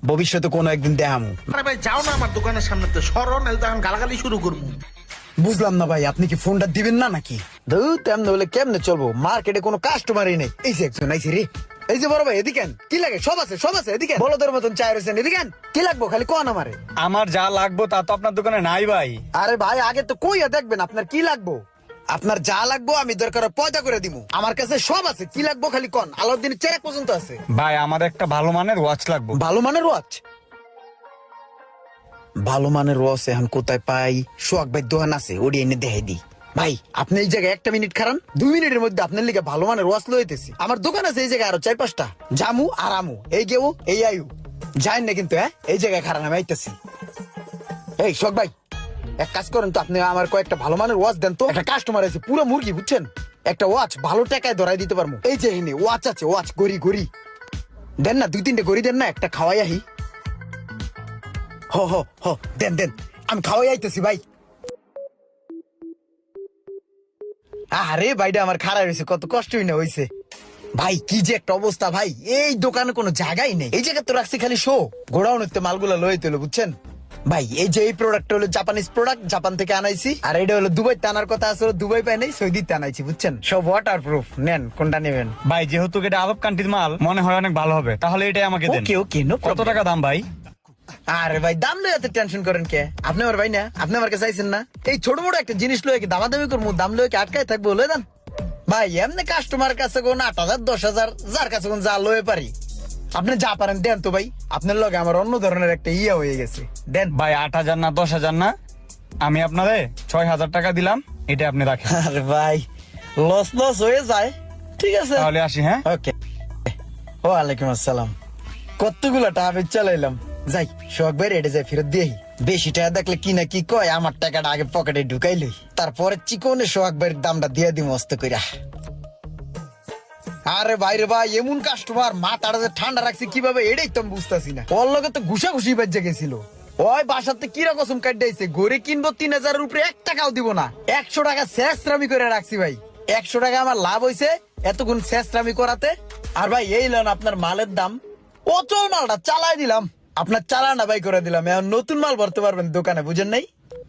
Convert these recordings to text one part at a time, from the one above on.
ভবিষ্যতে কোনো একদিন দেখামু। আরে ভাই যাও না আমার দোকানের সামনে, তো সরো নাহলে তো এখন গালাগালি শুরু করবো। বুঝলাম না ভাই, আপনি কি ফোনটা দিবেন না নাকি? ধুর, তেমনি হলে কেমনে চলবো? মার্কেটে কোনো কাস্টমারই নেই। এই যে একজন আইছে রে। এই যে বড় ভাই, এদিকেন। কি লাগে? সব আছে, সব আছে, এদিকেন। বলদের মতন চায় রয়েছেন, এদিকেন। কি লাগবো খালি কোন আমারে? আমার যা লাগবো তা তো আপনার দোকানে নাই ভাই। আরে ভাই, আগে তো কইয়া দেখবেন আপনার কি লাগবো। আপনার যা লাগবো আমি দরকার পয়দা করে দিমু। আমার কাছে সব আছে, কি লাগবো খালি কোন। আলাউদ্দিনের চেরাক পর্যন্ত আছে। ভাই আমার একটা ভালো মানের ওয়াচ লাগবে। ভালো মানের ওয়াচ? ভালো মানের ওয়াচ এখন কোথায় পাই? সোহাগ ভাই দোকান আছে, ওডি এনে দেখাই দি। ভাই আপনি এই জায়গায় একটা মিনিট খারান, 2 মিনিটের মধ্যে আপনার লিগে ভালো মানের ওয়াচ লইতেছি। আমার দোকান আছে এই জায়গায় আরো 4-5টা। জামু আর আমু, এই গেউ এই আয়ু যাইন না কিন্তু। এই জায়গায় খারান, আমি আইতেছি। এই সোহাগ ভাই, এক কাজ করেন তো, আপনি আমার কয়েকটা ভালো মানের ওয়াচ দেন তো। একটা কাস্টমার আছে পুরো মুরগি, বুঝছেন? একটা ওয়াচ ভালো টাকায় ধরাই দিতে পারবো। এই যে এনে ওয়াচ আছে, ওয়াচ গড়ি গড়ি দেন না, 2-3টে গড়ি দেন না, একটা খাওয়াই আহি। হ হ হ, দেন দেন, আমি খাওয়াই আইতেছি ভাই। আরে ভাইটা আমার খারাপ হয়েছে, কত কষ্টই না হয়েছে। ভাই কি যে একটা অবস্থা ভাই, এই দোকানে কোনো জায়গাই নেই। এই জায়গা তো রাখছি খালি শো, গোডাউন হতে মালগুলা লইতে হলো, বুঝছেন ভাই? এই যে এই প্রোডাক্টটা হলো জাপানিজ প্রোডাক্ট, জাপান থেকে আনাইছি। আর এটা হলো দুবাই টানার কথা আসলে, দুবাই পাই নাই, সৌদিতে আনাইছি, বুঝছেন? সব ওয়াটার প্রুফ। নেন, কোনটা নেবেন? ভাই যেহেতু এটা আরব কান্ট্রির মাল, মনে হয় অনেক ভালো হবে, তাহলে এটাই আমাকে দেন। ওকে ওকে, নো কত প্রবলেম। টাকা দাম ভাই? আরে ভাই দাম লয়ে এত টেনশন করেন কে? আপনি আমার ভাই না, আপনি আমার কাছে আইছেন না। এই ছোট মোটো একটা জিনিস লয়ে কি দামাদামি করবো? দাম লয়ে কি আটকায় থাকবো? লয়ে দেন ভাই। এমনি কাস্টমার কাছে কোন 8,000 10,000 যার কাছে কোন যা লয়ে পারি, আপনি যা পারেন দেন তো ভাই। আপনার লগে আমার অন্য ধরনের একটা ইয়া হয়ে গেছে, দেন। ভাই 8,000 না 10,000 না, আমি আপনারে 6,000 টাকা দিলাম, এটা আপনি রাখেন। আরে ভাই লস লস হয়ে যায়, ঠিক আছে তাহলে আসি, হ্যাঁ? ওকে। ওয়ালাইকুম আসসালাম। কতগুলো টাকা চালাইলাম, যাই শখ ভাই রেডে যাই ফেরত দিয়ে। বেশি টাকা দেখলে কি না কি কয়, আমার টাকাটা আগে পকেটে ঢুকাইলই, তারপরে চিকনে সোহাগ ভাইয়ের দামটা দিয়ে দিই মস্ত কইরা। আরে ভাই রে ভাই, এমন কাস্টমার, মাথাটা যে ঠান্ডা রাখছি কিভাবে এটাই তো আমি বুঝতেছি না। ওর লগে তো ঘুষাঘুষি বাজে গেছিল। ওই বাসাতে কিরা কসম কাটাইছে, গড়ে কিনবো 3,000-এর উপরে 1 টাকাও দিব না। 100 টাকা শেষরামি করে রাখছি ভাই। 100 টাকা আমার লাভ হয়েছে এতক্ষণ শেষরামি করাতে। আর ভাই এই লন আপনার মালের দাম। অচল মালটা চালাই দিলাম, আপনার চালানা ভাই করে দিলাম। এখন নতুন মাল ভরতে পারবেন দোকানে, বুঝেন নাই?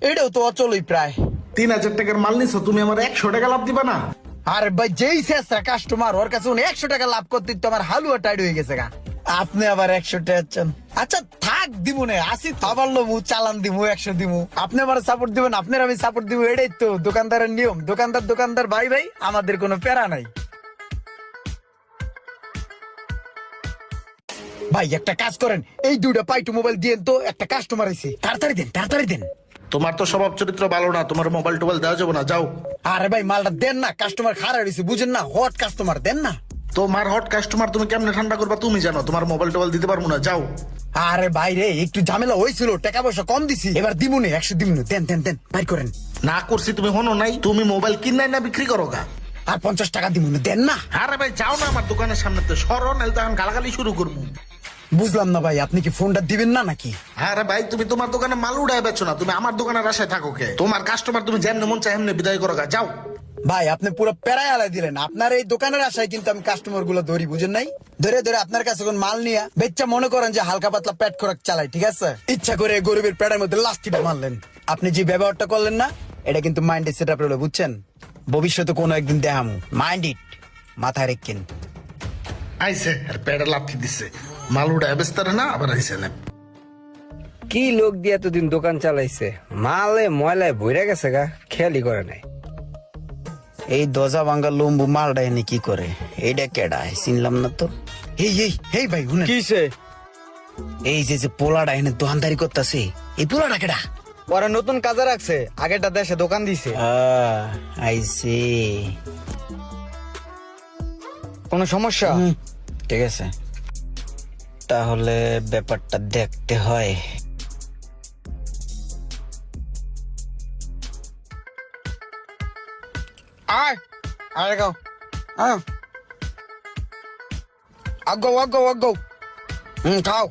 এটাও তো অচলই প্রায়। 3,000 টাকার মাল নিছো, তুমি আমার 100 টাকা লাভ দিবা না? আরে ভাই যেই শেষরা কাস্টমার, ওর কাছে 100 টাকা লাভ করতে তো আমার হালুয়া টাইড হয়ে গেছে গা। আপনি আবার 100 টাকা চান? আচ্ছা থাক, দিমু না, আসি তো। আবার লমু চালান দিমু, 100 দিমু। আপনি আমার সাপোর্ট দিবেন, আপনার আমি সাপোর্ট দিব, এটাই তো দোকানদারের নিয়ম। দোকানদার দোকানদার ভাই ভাই, আমাদের কোনো প্যারা নাই। ভাই একটা কাজ করেন, এই 2টা পাইটু মোবাইল দিয়েন তো, একটা কাস্টমার আইছে, তাড়াতাড়ি দেন, তাড়াতাড়ি দেন। তোমার তো স্বভাব চরিত্র ভালো না, তোমার মোবাইল টোবাইল দেওয়া যাবে না, যাও। আরে ভাই মালটা দেন না, কাস্টমার খারাপ হয়েছে, বুঝেন না? হট কাস্টমার, দেন না। তোমার হট কাস্টমার তুমি কেমনে ঠান্ডা করবা তুমি জানো, তোমার মোবাইল টোবাইল দিতে পারবো না, যাও। আরে ভাই রে, একটু ঝামেলা হয়েছিল, টাকা পয়সা কম দিছি, এবার দিমুনে 100 দিমুনে, দেন দেন দেন, বাইর করেন। না করছি তুমি হনো নাই, তুমি মোবাইল কিনাই না বিক্রি করো গা। আর 50 টাকা দিমুনে, দেন না। আরে ভাই যাও না আমার দোকানের সামনে, তো সরো নাহলে তো এখন গালাগালি শুরু করবো। বুঝলাম না ভাই, আপনি কি ফোনটা দিবেন না নাকি? আরে ভাই তুমি তোমার দোকানে মাল উড়ায় বেচো না, তুমি আমার দোকানের আশায় থাকো কে? তোমার কাস্টমার তুমি যেমনে মন চাই এমনি বিদায় করো গা, যাও। ভাই আপনি পুরো প্যারায় আলাই দিলেন। আপনার এই দোকানের আশায় কিন্তু আমি কাস্টমার গুলো ধরি, বুঝেন নাই? ধরে ধরে আপনার কাছে কোন মাল নিয়ে বেচ্চা মনে করেন যে হালকা পাতলা পেট খোরাক চালাই, ঠিক আছে? ইচ্ছা করে গরিবের পেটের মধ্যে লাস্টিটা মারলেন। আপনি যে ব্যবহারটা করলেন না, এটা কিন্তু মাইন্ডে সেট আপ রইল, বুঝছেন? ভবিষ্যতে কোনো একদিন দেখামু, মাইন্ড ইট, মাথায় রেখেন। আইসে আর পেটে লাথি দিচ্ছে, মাল উড়ায় বেচতারে না, আবার আইসে না। কি লোক দিয়ে এতদিন দোকান চালাইছে, মালে ময়লায় ভরে গেছে গা, খেয়ালই করে নাই। এই দজা ভাঙ্গা লম্বু মালটা এনে কি করে? এইটা কেডা চিনলাম না তো। এই এই এই ভাই শুনেন, কিসে? এই যে যে পোলাটা এনে দোকানদারি করতেছে, এই পোলাটা কেডা? ওরা নতুন কাজে রাখছে, আগেরটা দেশে দোকান দিছে। আইসি, কোনো সমস্যা? ঠিক আছে, তাহলে ব্যাপারটা দেখতে হয়। আয় আরে গাও, আগ আগ খাও।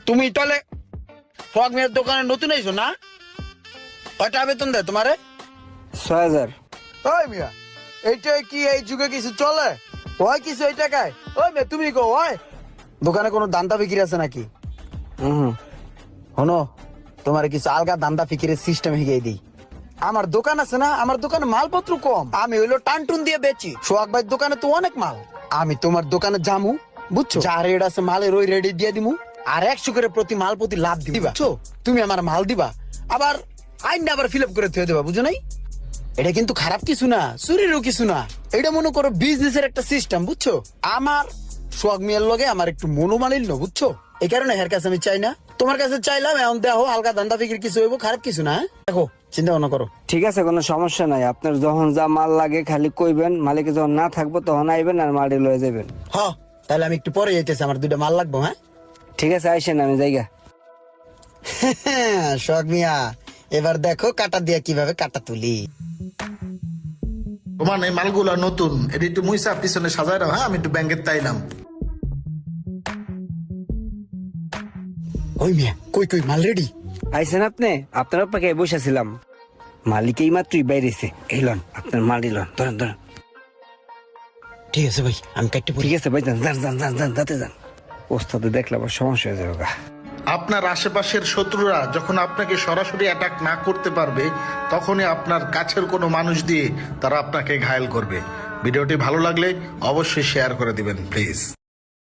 তুমি তাহলে ফগ মেয়ের দোকানে নতুন আইছো না? কয়টা বেতন দেয় তোমারে? 6,000। ওই মিয়া, এইটা কি এই যুগে কিছু চলে? ওই কিছু এই টাকায়? ওই মেয়ে তুমি কো, ওই দোকানে কোনো দান্দা বিক্রি আছে নাকি? শোনো, তোমার কিছু আলগা দান্দা ফিকিরের সিস্টেম শিখিয়ে দিই। আমার দোকান আছে না, আমার দোকানে মালপত্র কম, আমি হইলো টানটুন দিয়ে বেচি। সোহাগ ভাইয়ের দোকানে তো অনেক মাল। আমি তোমার দোকানে জামু, বুঝছো, যা রেট আছে মালের ওই রেডি দিয়ে দিমু, আর 100 করে প্রতি মাল প্রতি লাভ দিবা। বুঝছো, তুমি আমার মাল দিবা, আবার আইন আবার ফিল আপ করে থুয়ে দেবা, বুঝো নাই? এটা কিন্তু খারাপ কিছু না, চুরিরও কিছু না, এটা মনে করো বিজনেসের একটা সিস্টেম, বুঝছো? আমার সোহাগ মিয়ার লগে আমার একটু মনোমালিন্য, বুঝছো? এই কারণে এর কাছে আমি চাই না, তোমার কাছে চাইলাম। এখন দেখো হালকা ধান্দা ফিকির কিছু হইব, খারাপ কিছু না, হ্যাঁ? দেখো চিন্তা ভাবনা করো। ঠিক আছে, কোনো সমস্যা নাই। আপনার যখন যা মাল লাগে খালি কইবেন, মালিকে যখন না থাকবো তখন আইবেন আর মালটি লয়ে যাবেন। হ, তাহলে আমি একটু পরে যাইতেছি, আমার 2টা মাল লাগবো। হ্যাঁ ঠিক আছে, আইসেন, আমি যাইগা। সোহাগ মিয়া, এবার দেখো কাটা দিয়া কিভাবে কাটা তুলি। তোমার এই মালগুলা নতুন, এটা একটু মুইসা পিছনে সাজায় রাখো। হ্যাঁ, আমি একটু ব্যাংকের তাইলাম। ওই মিয়া, কই কই মাল রেডি? আইসেন আপনি? আপনার পাকে বসেছিলাম, মালিক এই মাত্রই বাইরেছে। এই লন আপনার মাল লন, ধরেন ধরেন। ঠিক আছে ভাই, আমি কাটতে পড়ি। ঠিক আছে ভাই, যান যান যান যান যান, যাতে যান। ওস্তাদে দেখলে আবার সমস্যা হয়ে যাবে গা। আপনার আশেপাশের শত্রুরা যখন আপনাকে সরাসরি অ্যাটাক না করতে পারবে, তখনই আপনার কাছের কোনো মানুষ দিয়ে তারা আপনাকে ঘায়েল করবে। ভিডিওটি ভালো লাগলে অবশ্যই শেয়ার করে দিবেন প্লিজ।